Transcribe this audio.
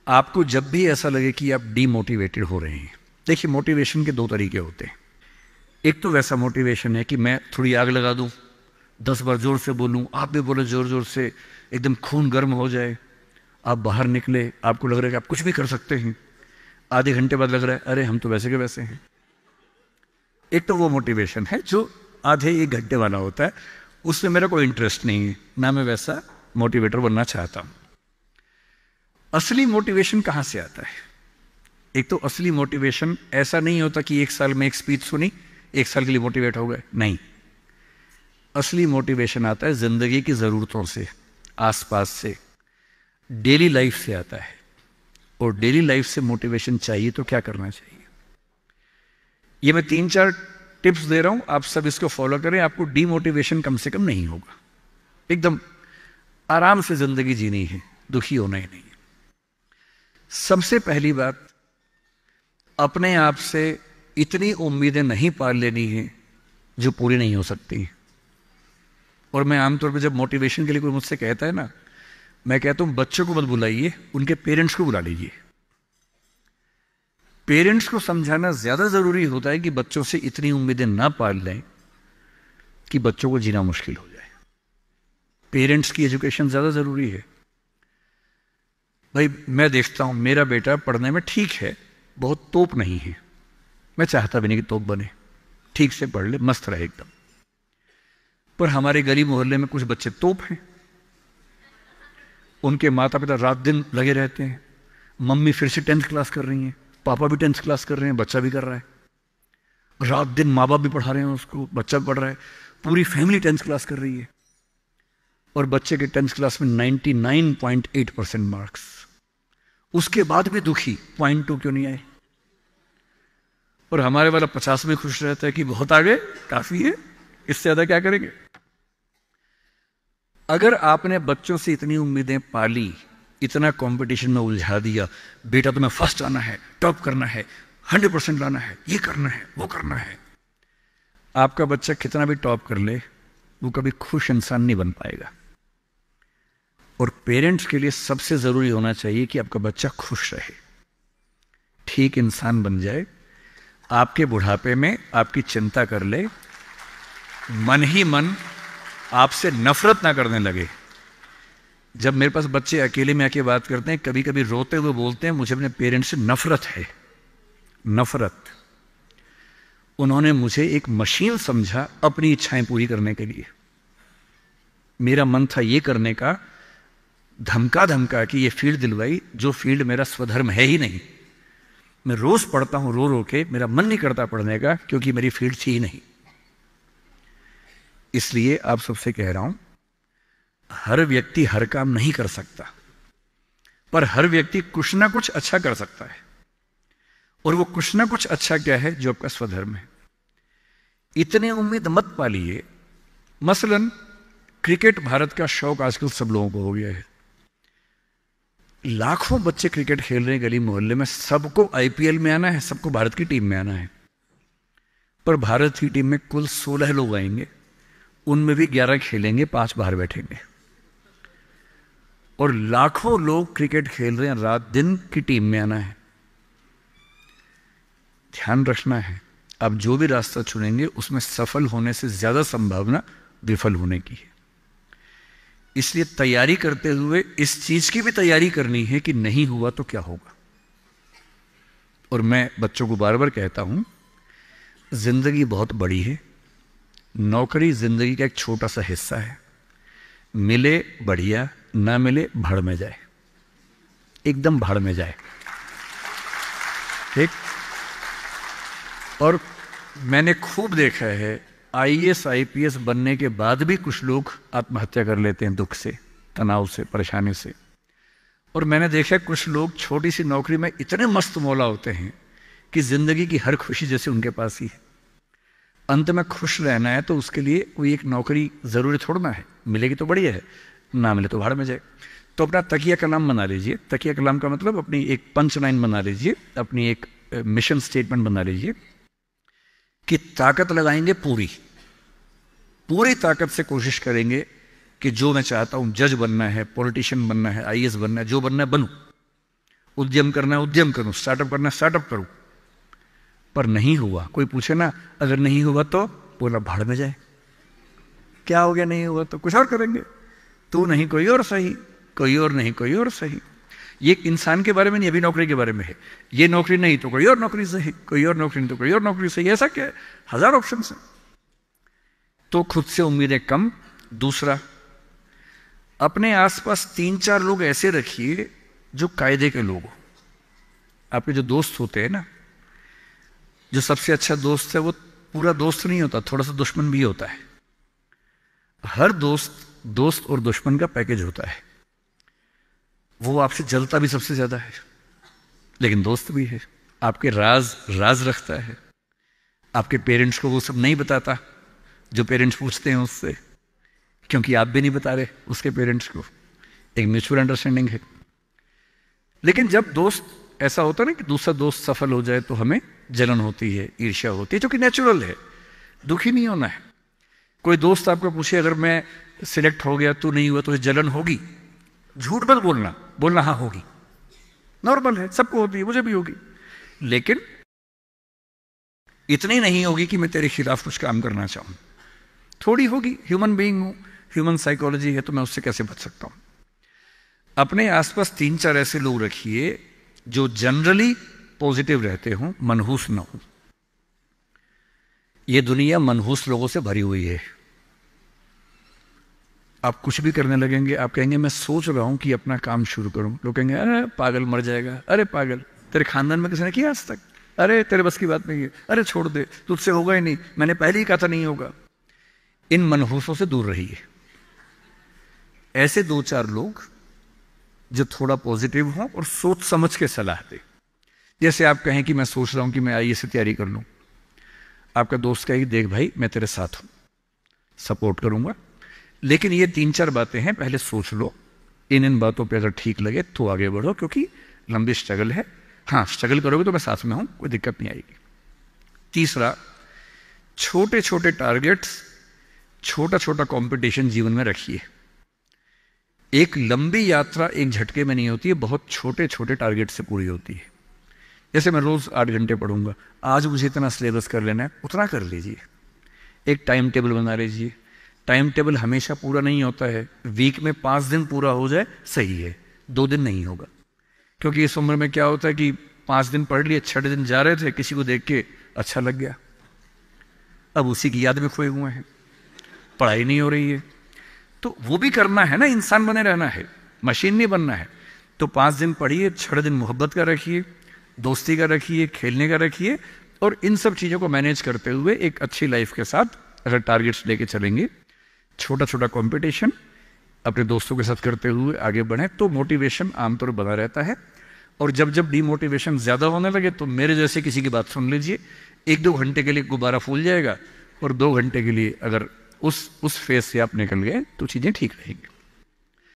आपको जब भी ऐसा लगे कि आप डीमोटिवेटेड हो रहे हैं, देखिए मोटिवेशन के दो तरीके होते हैं। एक तो वैसा मोटिवेशन है कि मैं थोड़ी आग लगा दूं, 10 बार जोर से बोलूं, आप भी बोले जोर जोर से, एकदम खून गर्म हो जाए, आप बाहर निकले, आपको लग रहा है कि आप कुछ भी कर सकते हैं, आधे घंटे बाद लग रहा है अरे हम तो वैसे के वैसे हैं। एक तो वो मोटिवेशन है जो आधे एक घंटे वाला होता है, उसमें मेरा कोई इंटरेस्ट नहीं है, ना मैं वैसा मोटिवेटर बनना चाहता हूं। असली मोटिवेशन कहां से आता है? एक तो असली मोटिवेशन ऐसा नहीं होता कि एक साल में एक स्पीच सुनी, एक साल के लिए मोटिवेट हो गए, नहीं। असली मोटिवेशन आता है जिंदगी की जरूरतों से, आसपास से, डेली लाइफ से आता है। और डेली लाइफ से मोटिवेशन चाहिए तो क्या करना चाहिए? ये मैं 3-4 टिप्स दे रहा हूं, आप सब इसको फॉलो करें, आपको डीमोटिवेशन कम से कम नहीं होगा। एकदम आराम से जिंदगी जीनी है, दुखी होना ही नहीं। सबसे पहली बात, अपने आप से इतनी उम्मीदें नहीं पाल लेनी है जो पूरी नहीं हो सकती। और मैं आमतौर पर जब मोटिवेशन के लिए कोई मुझसे कहता है ना, मैं कहता हूं बच्चों को मत बुलाइए, उनके पेरेंट्स को बुला लीजिए। पेरेंट्स को समझाना ज्यादा जरूरी होता है कि बच्चों से इतनी उम्मीदें ना पाल लें कि बच्चों को जीना मुश्किल हो जाए। पेरेंट्स की एजुकेशन ज्यादा जरूरी है। भाई मैं देखता हूं मेरा बेटा पढ़ने में ठीक है, बहुत तोप नहीं है, मैं चाहता भी नहीं कि तोप बने, ठीक से पढ़ ले, मस्त रहे एकदम। पर हमारे गली मोहल्ले में कुछ बच्चे तोप हैं, उनके माता पिता रात दिन लगे रहते हैं, मम्मी फिर से 10th क्लास कर रही हैं, पापा भी 10th क्लास कर रहे हैं, बच्चा भी कर रहा है, रात दिन माँ बाप भी पढ़ा रहे हैं उसको, बच्चा भी पढ़ रहा है, पूरी फैमिली 10th क्लास कर रही है। और बच्चे के 10th क्लास में 99.8% मार्क्स, उसके बाद भी दुखी, 0.2 क्यों नहीं आए? और हमारे वाला 50 में खुश रहता है कि बहुत आगे, काफी है, इससे ज्यादा क्या करेंगे? अगर आपने बच्चों से इतनी उम्मीदें पाली, इतना कंपटीशन में उलझा दिया, बेटा तुम्हें फर्स्ट आना है, टॉप करना है, 100% लाना है, ये करना है, वो करना है, आपका बच्चा कितना भी टॉप कर ले, वो कभी खुश इंसान नहीं बन पाएगा। और पेरेंट्स के लिए सबसे जरूरी होना चाहिए कि आपका बच्चा खुश रहे, ठीक इंसान बन जाए, आपके बुढ़ापे में आपकी चिंता कर ले, मन ही मन आपसे नफरत ना करने लगे। जब मेरे पास बच्चे अकेले में आके बात करते हैं, कभी कभी रोते हुए बोलते हैं मुझे अपने पेरेंट्स से नफरत है, नफरत। उन्होंने मुझे एक मशीन समझा अपनी इच्छाएं पूरी करने के लिए। मेरा मन था ये करने का, धमका धमका कि ये फील्ड दिलवाई जो फील्ड मेरा स्वधर्म है ही नहीं। मैं रोज पढ़ता हूं रो रो के, मेरा मन नहीं करता पढ़ने का क्योंकि मेरी फील्ड थी ही नहीं। इसलिए आप सबसे कह रहा हूं, हर व्यक्ति हर काम नहीं कर सकता, पर हर व्यक्ति कुछ ना कुछ अच्छा कर सकता है। और वो कुछ ना कुछ अच्छा क्या है? जो आपका स्वधर्म है। इतने उम्मीद मत पालिए। मसलन क्रिकेट भारत का शौक आजकल सब लोगों को हो गया है, लाखों बच्चे क्रिकेट खेल रहे हैं गली मोहल्ले में, सबको आईपीएल में आना है, सबको भारत की टीम में आना है। पर भारत की टीम में कुल 16 लोग आएंगे, उनमें भी 11 खेलेंगे, 5 बाहर बैठेंगे। और लाखों लोग क्रिकेट खेल रहे हैं, रात दिन की टीम में आना है। ध्यान रखना है, आप जो भी रास्ता चुनेंगे उसमें सफल होने से ज्यादा संभावना विफल होने की है। इसलिए तैयारी करते हुए इस चीज की भी तैयारी करनी है कि नहीं हुआ तो क्या होगा। और मैं बच्चों को बार बार कहता हूं, जिंदगी बहुत बड़ी है, नौकरी जिंदगी का एक छोटा सा हिस्सा है। मिले बढ़िया, ना मिले भाड़ में जाए, एकदम भाड़ में जाए, ठीक। और मैंने खूब देखा है, आईएएस आईपीएस बनने के बाद भी कुछ लोग आत्महत्या कर लेते हैं, दुख से, तनाव से, परेशानी से। और मैंने देखा कुछ लोग छोटी सी नौकरी में इतने मस्त मौला होते हैं कि जिंदगी की हर खुशी जैसे उनके पास ही है। अंत में खुश रहना है तो उसके लिए कोई एक नौकरी जरूरी छोड़ना है, मिलेगी तो बढ़िया है, ना मिले तो भाड़ में जाए। तो अपना तकिया कलाम बना लीजिए। तकिया कलाम का मतलब अपनी एक पंच लाइन बना लीजिए, अपनी एक मिशन स्टेटमेंट बना लीजिए कि ताकत लगाएंगे, पूरी पूरी ताकत से कोशिश करेंगे कि जो मैं चाहता हूं, जज बनना है, पॉलिटिशियन बनना है, आईएएस बनना है, जो बनना है बनूं। उद्यम करना है उद्यम करूं, स्टार्टअप करना है स्टार्टअप करूं, पर नहीं हुआ। कोई पूछे ना अगर नहीं हुआ तो बोला भाड़ में जाए, क्या हो गया नहीं हुआ तो कुछ और करेंगे, तू नहीं कोई और सही, कोई और नहीं कोई और सही। ये इंसान के बारे में नहीं, अभी नौकरी के बारे में है। ये नौकरी नहीं तो कोई और नौकरी सही, कोई और नौकरी नहीं तो कोई और नौकरी सही, ऐसा क्या है, हजार ऑप्शन है। तो खुद से उम्मीदें कम। दूसरा, अपने आसपास 3-4 लोग ऐसे रखिए जो कायदे के लोग हो। आपके जो दोस्त होते हैं ना, जो सबसे अच्छा दोस्त है वो पूरा दोस्त नहीं होता, थोड़ा सा दुश्मन भी होता है। हर दोस्त और दुश्मन का पैकेज होता है। वो आपसे जलता भी सबसे ज्यादा है, लेकिन दोस्त भी है। आपके राज रखता है। आपके पेरेंट्स को वो सब नहीं बताता जो पेरेंट्स पूछते हैं उससे, क्योंकि आप भी नहीं बता रहे उसके पेरेंट्स को। एक म्यूचुअल अंडरस्टैंडिंग है। लेकिन जब दोस्त ऐसा होता है ना कि दूसरा दोस्त सफल हो जाए तो हमें जलन होती है, ईर्ष्या होती है, जो कि नेचुरल है। दुखी नहीं होना है। कोई दोस्त आपको पूछे अगर मैं सिलेक्ट हो गया तू नहीं हुआ तो जलन होगी, झूठ मत बोलना हाँ होगी, नॉर्मल है, सबको होती है, मुझे भी होगी, लेकिन इतनी नहीं होगी कि मैं तेरे खिलाफ कुछ काम करना चाहूं। थोड़ी होगी, ह्यूमन बीइंग हूं, ह्यूमन साइकोलॉजी है, तो मैं उससे कैसे बच सकता हूं। अपने आसपास 3-4 ऐसे लोग रखिए जो जनरली पॉजिटिव रहते हों, मनहूस ना हो। यह दुनिया मनहूस लोगों से भरी हुई है। आप कुछ भी करने लगेंगे, आप कहेंगे मैं सोच रहा हूं कि अपना काम शुरू करूं, लोग कहेंगे अरे पागल मर जाएगा, अरे पागल तेरे खानदान में किसी ने किया आज तक, अरे तेरे बस की बात नहीं है, अरे छोड़ दे तुझसे होगा ही नहीं, मैंने पहले ही कहा था नहीं होगा। इन मनहूसों से दूर रहिए। ऐसे 2-4 लोग जो थोड़ा पॉजिटिव हों और सोच समझ के सलाह दे। जैसे आप कहें कि मैं सोच रहा हूं कि मैं आईएएस की तैयारी कर लूं, आपका दोस्त कहेगी देख भाई मैं तेरे साथ हूं, सपोर्ट करूंगा, लेकिन ये 3-4 बातें हैं, पहले सोच लो, इन बातों पे अगर ठीक लगे तो आगे बढ़ो, क्योंकि लंबी स्ट्रगल है। हाँ स्ट्रगल करोगे तो मैं साथ में हूं, कोई दिक्कत नहीं आएगी। तीसरा, छोटे छोटे टारगेट्स, छोटा छोटा कंपटीशन जीवन में रखिए। एक लंबी यात्रा एक झटके में नहीं होती है, बहुत छोटे छोटे टारगेट से पूरी होती है। जैसे मैं रोज 8 घंटे पढ़ूंगा, आज मुझे इतना सिलेबस कर लेना है, उतना कर लीजिए। एक टाइम टेबल बना लीजिए। टाइम टेबल हमेशा पूरा नहीं होता है, वीक में 5 दिन पूरा हो जाए सही है, 2 दिन नहीं होगा। क्योंकि इस उम्र में क्या होता है कि 5 दिन पढ़ लिए, 6 दिन जा रहे थे, किसी को देख के अच्छा लग गया, अब उसी की याद में खोए हुए हैं, पढ़ाई नहीं हो रही है। तो वो भी करना है ना, इंसान बने रहना है, मशीन नहीं बनना है। तो 5 दिन पढ़िए, 6 दिन मोहब्बत का रखिए, दोस्ती का रखिए, खेलने का रखिए, और इन सब चीज़ों को मैनेज करते हुए एक अच्छी लाइफ के साथ अगर टारगेट्स लेके चलेंगे, छोटा छोटा कंपटीशन अपने दोस्तों के साथ करते हुए आगे बढ़ें, तो मोटिवेशन आमतौर पर बना रहता है। और जब जब डीमोटिवेशन ज़्यादा होने लगे तो मेरे जैसे किसी की बात सुन लीजिए, 1-2 घंटे के लिए गुब्बारा फूल जाएगा, और 2 घंटे के लिए अगर उस फेज से आप निकल गए तो चीज़ें ठीक रहेंगी।